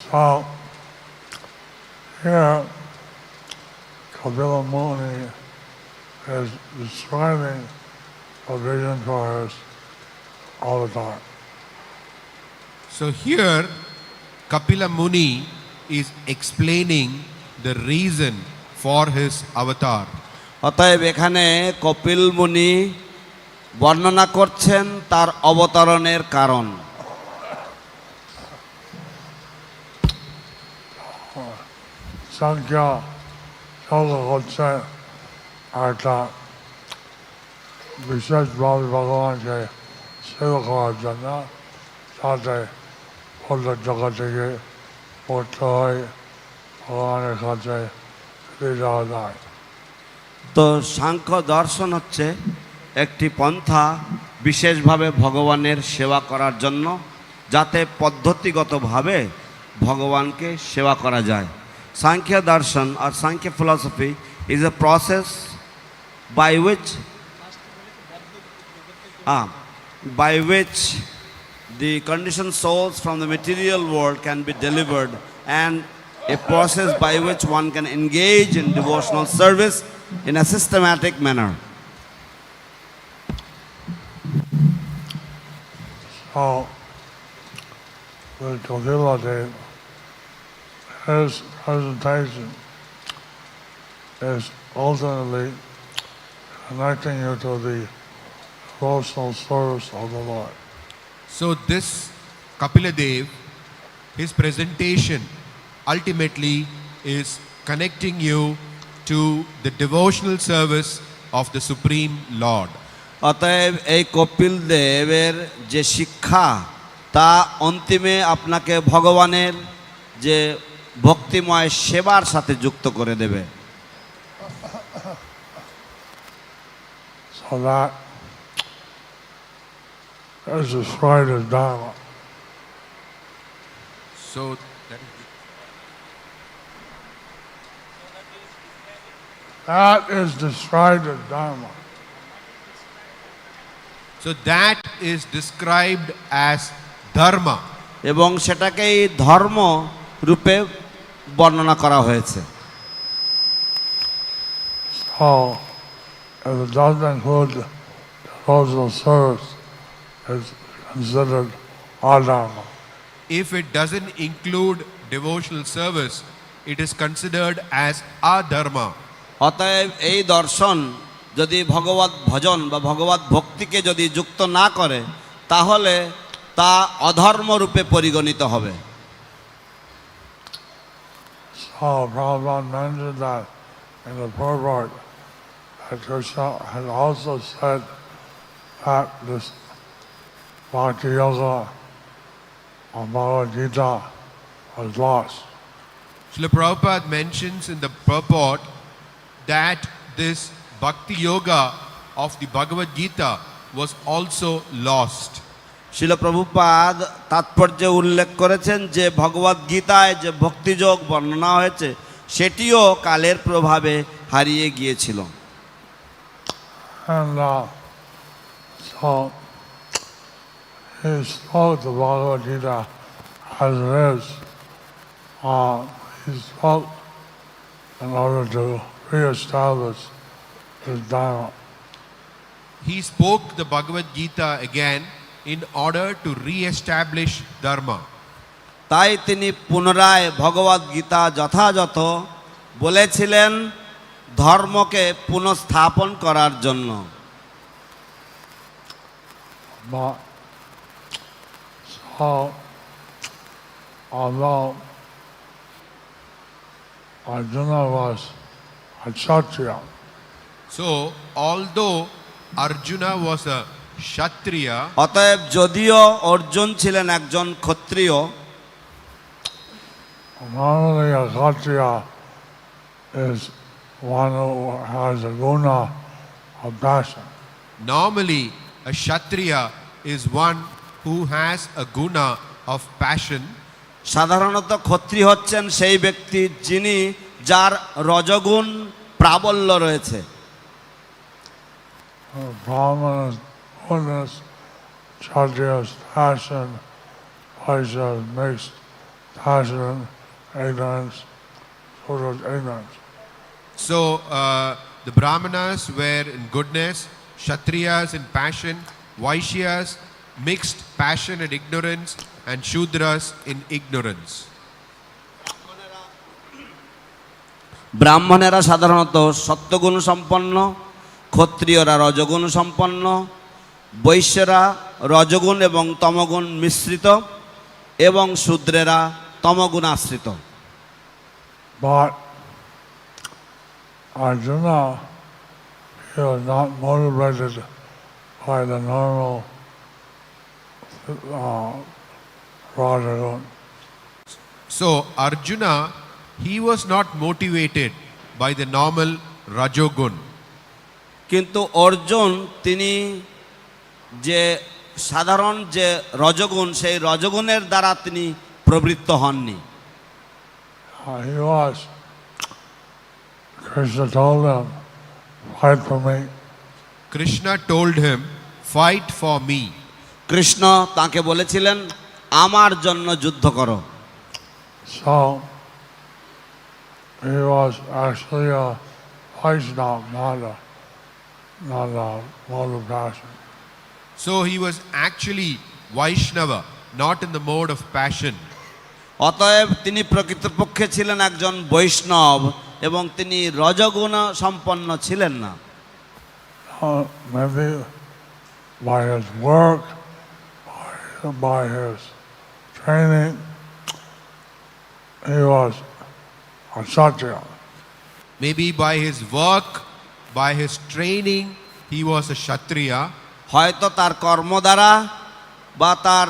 So here, Kapila Muni is describing the vision for his avatar. So here, Kapila Muni is explaining the reason for his avatar. অতএব এখানে কপিল মুনি বর্ণনা করছেন তার অবতরণের কারণ। Sankhya Yoga হচ্ছে একটা বিশেষভাবে ভগবানকে সেবা করার জন্য সাথে ফলের জগৎ থেকে পড়তে হয় ভগবানের কাছে ফিরে যাওয়া যায়। তো সাংখ্য দর্শন হচ্ছে একটি পন্থা বিশেষভাবে ভগবানের সেবা করার জন্য, যাতে পদ্ধতিগতভাবে ভগবানকে সেবা করা যায়। Sankhya darshan or Sankhya philosophy is a process by which the conditioned souls from the material world can be delivered, and a process by which one can engage in devotional service in a systematic manner. So the Kapila Dev, his presentation is ultimately connecting you to the devotional service of the Lord. So this Kapila Dev, his presentation ultimately is connecting you to the devotional service of the Supreme Lord. অতএব এই কপিল দেবের যে শিক্ষা তা অন্তিমে আপনাকে ভগবানের যে ভক্তিময় সেবার সাথে যুক্ত করে দেবে। So that is described as Dharma. So that That is described as Dharma. that is described as dharma. এবং সেটাকেই ধর্ম রূপে বর্ণনা করা হয়েছে। So if it doesn't include devotional service, it's considered adharma. If it doesn't include devotional service, it is considered as adharma. অতএব এই দর্শন যদি ভগবত ভজন বা ভগবত ভক্তিকে যদি যুক্ত না করে, তাহলে তা অধর্ম রূপে পরিগণিত হবে। So Prabhupada mentioned that in the purport that Krishna had also said that this Bhakti Yoga of Bhagavad Gita was lost. Srila Prabhupada mentions in the purport that this Bhakti Yoga of the Bhagavad Gita was also lost. শিল প্রভুপাদ তাৎপর্যে উল্লেখ করেছেন যে ভগবদ গীতায় যে ভক্তিযোগ বর্ণনা হয়েছে সেটিও কালের প্রভাবে হারিয়ে গিয়েছিল। And so he spoke the Bhagavad Gita as it is. He spoke in order to reestablish his Dharma. He spoke the Bhagavad Gita again in order to re-establish dharma. তাই তিনি পুনরায় ভগবদ গীতা যথাযথ বলেছিলেন ধর্মকে পুনঃস্থাপন করার জন্য। But so although Arjuna was a Kshatriya, So, although Arjuna was a Kshatriya, অতএব যদিও অর্জুন ছিলেন একজন ক্ষত্রিয়, normally a Kshatriya is one who has a guna of passion. normally a Kshatriya is one who has a guna of passion. সাধারণত ক্ষত্রিয় হচ্ছেন সেই ব্যক্তি যিনি যার রজগুণ প্রাবল্য রয়েছে। Brahmanas, goodness, Kshatriya's passion, Vaishya's mixed passion, ignorance, total ignorance. So the Brahmanas were in goodness, Kshatriyas in passion, Vaishyas mixed passion and ignorance, and Shudras in ignorance. ব্রাহ্মণেরা সাধারণত সত্যগুণ সম্পন্ন, ক্ষত্রিয়রা রজগুণ সম্পন্ন, বৈশ্যরা রজগুণ এবং তমগুণ মিশ্রিত এবং শূদ্রেরা তমগুণ আশ্রিত। But Arjuna, he was not motivated by the normal Rajagun. So Arjuna, he was not motivated by the normal Rajogun. কিন্তু অর্জুন তিনি যে সাধারণ যে রজগুণ সেই রজগুণের দ্বারা তিনি প্রবৃত্ত হননি। He was. Krishna told him, fight for me. Krishna told him, fight for me. Krishna তাকে বলেছিলেন আমার জন্য যুদ্ধ করো। So he was actually a Vaishnava, not a mode of passion. So he was actually Vaishnava, not in the mode of passion. অতএব তিনি প্রকৃতপক্ষে ছিলেন একজন বৈষ্ণব এবং তিনি রজগুণ সম্পন্ন ছিলেন না। Maybe by his work, by his training, he was a Kshatriya. Maybe by his work, by his training, he was a Kshatriya. হয়তো তার কর্ম দ্বারা বা তার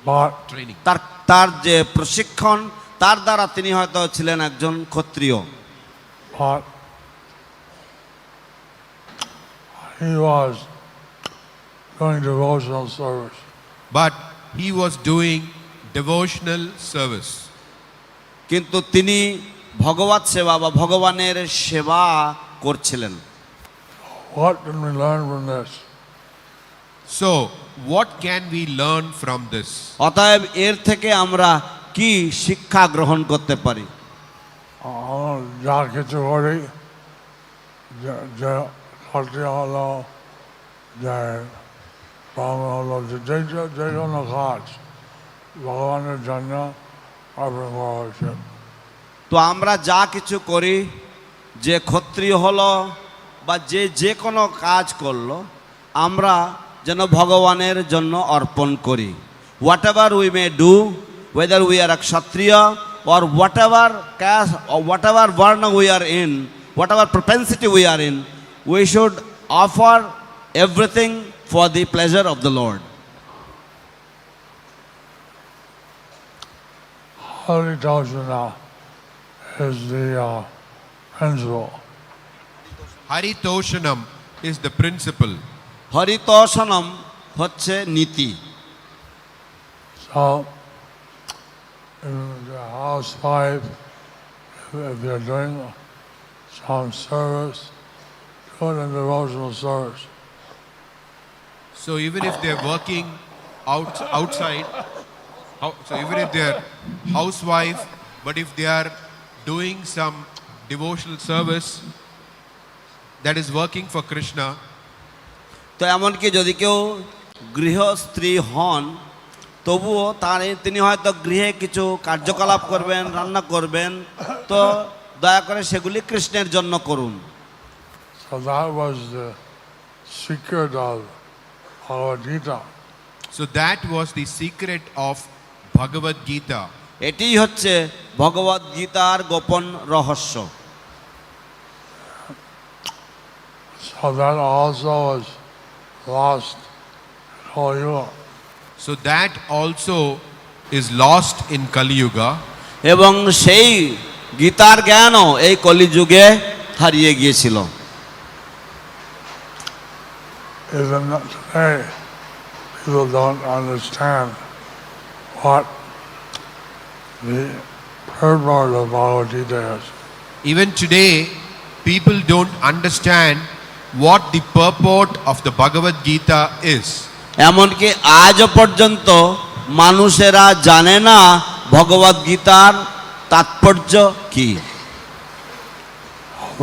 But Training. তার তার যে প্রশিক্ষণ তার দ্বারা তিনি হয়তো ছিলেন একজন ক্ষত্রিয়। But he was doing devotional service. But he was doing devotional service. কিন্তু তিনি ভগবত সেবা বা ভগবানের সেবা করছিলেন। What can we learn from this? So, what can we learn from this? অতএব এর থেকে আমরা কি শিক্ষা গ্রহণ করতে পারি? যা কিছু করি যে ক্ষত্রিয় হলো, যে ব্রাহ্মণ হলো, যে কোনো কাজ ভগবানের জন্য অর্পণ করা হয়েছে। তো আমরা যা কিছু করি, যে ক্ষত্রিয় হলো বা যে কোনো কাজ করলো, আমরা যেন ভগবানের জন্য অর্পণ করি। What ever we may do, whether we are a kshatriya or whatever caste or whatever varna we are in, whatever propensity we are in, we should offer everything for the pleasure of the Lord. Haritosana is the principle. Haritoshanam is the principle. হরিতোষণম হচ্ছে নীতি। So, the housewife, if you're doing some service, do it in devotional service. So even if they're working outside, so even if they're housewife, but if they are doing some devotional service that is working for Krishna, তো এমনকি যদি কেউ গৃহস্ত্রী হন, তবুও তিনি হয়তো গৃহে কিছু কার্যকলাপ করবেন, রান্না করবেন, তো দয়া করে সেগুলি কৃষ্ণের জন্য করুন। So that was the secret of Bhagavad Gita. so that was the secret of Bhagavad Gita. এটিই হচ্ছে ভগবদ গীতার গোপন রহস্য। So that also was lost in Kali Yuga. So that also is lost in Kali Yuga. এবং সেই গীতার জ্ঞানও এই কলিযুগে হারিয়ে গিয়েছিল। Even today, people don't understand what the purport of Bhagavad Gita is. Even today, people don't understand what the purport of the Bhagavad Gita is. এমনকি আজও পর্যন্ত মানুষেরা জানে না ভগবদ গীতার তাৎপর্য কি।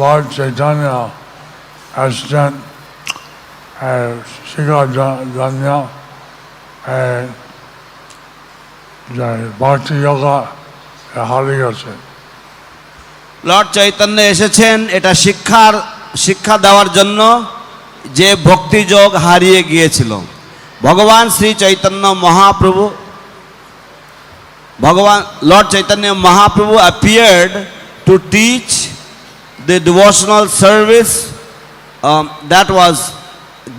Lord Chaitanya has sent Sikha-Janya and Bhakti Yoga হারিয়েছে। লর্ড চৈতন্য এসেছেন এটা শিক্ষা দেওয়ার জন্য যে ভক্তিযোগ হারিয়ে গিয়েছিল। ভগবান Shri Chaitanya Mahaprabhu Lord Chaitanya Mahaprabhu appeared to teach the devotional service that was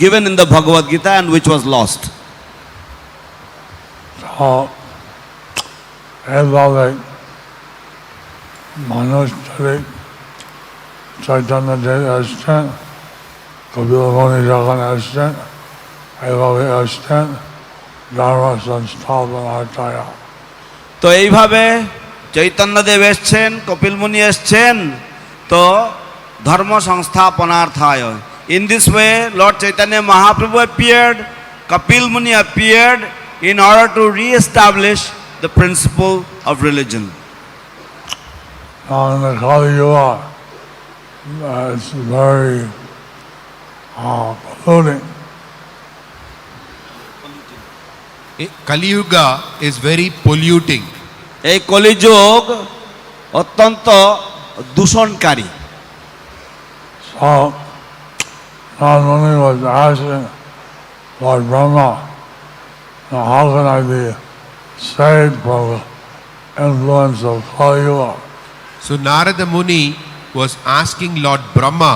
given in the Bhagavad Gita and which was lost. So, এইভাবে মানুষ যদি চৈতন্য দেব আসছেন, কপিল মুনি যখন আসছেন, এইভাবে আসছেন ধর্ম সংস্থাপনার্থায়। তো এইভাবে চৈতন্যদেব এসছেন, কপিল মুনি এসছেন, তো ধর্ম সংস্থাপনার্থায়। In this way, Lord Chaitanya Mahaprabhu appeared, Kapil Muni appeared in order to re-establish the principle of religion. Now in the Kali Yuga, it's very polluting. Kali Yuga is very polluting. এই কলিযুগ অত্যন্ত দূষণকারী। So, Narad Muni was asking Lord Brahma, how can I be saved from the influence of Kali Yuga? So Narada Muni was asking Lord Brahma,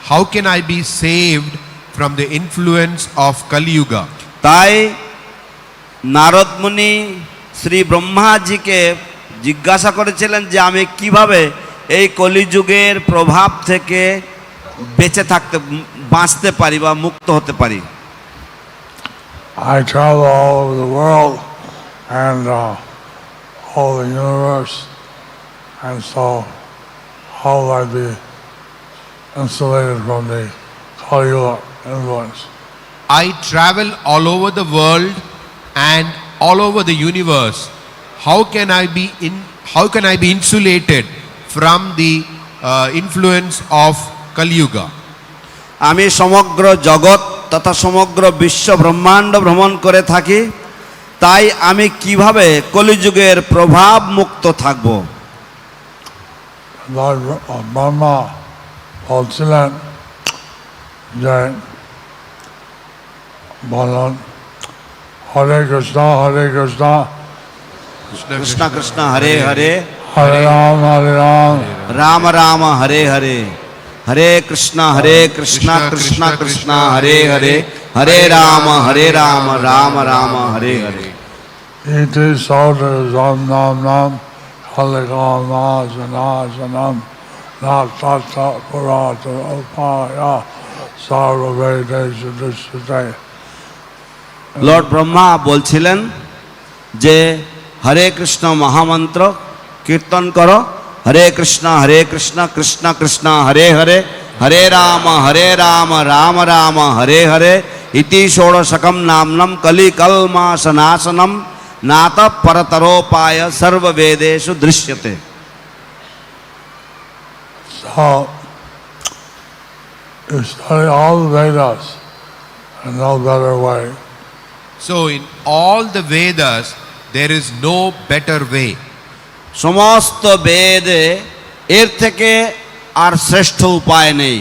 how can I be saved from the influence of Kali Yuga? তাই নারদ মুনি শ্রী ব্রহ্মাজিকে জিজ্ঞাসা করেছিলেন যে আমি কিভাবে এই কলিযুগের প্রভাব থেকে বাঁচতে পারি বা মুক্ত হতে পারি। I travel all over the world and all the universe, and so how will I be insulated from the Kali Yuga influence? I travel all over the world and all over the universe. How can I be insulated from the influence of Kali Yuga? আমি সমগ্র জগৎ তথা সমগ্র বিশ্ব ব্রহ্মাণ্ড ভ্রমণ করে থাকি, তাই আমি কিভাবে কলিযুগের প্রভাব মুক্ত থাকব। Lord Brahma বলছিলেন যে বলুন হরে কৃষ্ণ হরে কৃষ্ণ কৃষ্ণ কৃষ্ণ হরে হরে হরে রাম রাম রাম হরে হরে হরে কৃষ্ণ কৃষ্ণ কৃষ্ণ হরে হরে হরে রাম রাম রাম হরে হরে। ইতি সৌদম নাম নাম খলিকাম না তৎ পুরাত উপায় সর্ববেদেষু দৃশ্যতে। লর্ড ব্রহ্মা বলছিলেন যে হরে কৃষ্ণ মহামন্ত্র কীর্তন করো, হরে কৃষ্ণ কৃষ্ণ কৃষ্ণ হরে হরে হরে রাম রাম রাম হরে হরে ইতি ষোড়শকম নামনম কলিকলমাশনাশনম নাত পরতরোপায় সর্ববেদেষু দৃশ্যতে। So, you study all the Vedas and no better way. So in all the Vedas, there is no better way. সমস্ত বেদে এর থেকে আর শ্রেষ্ঠ উপায় নেই।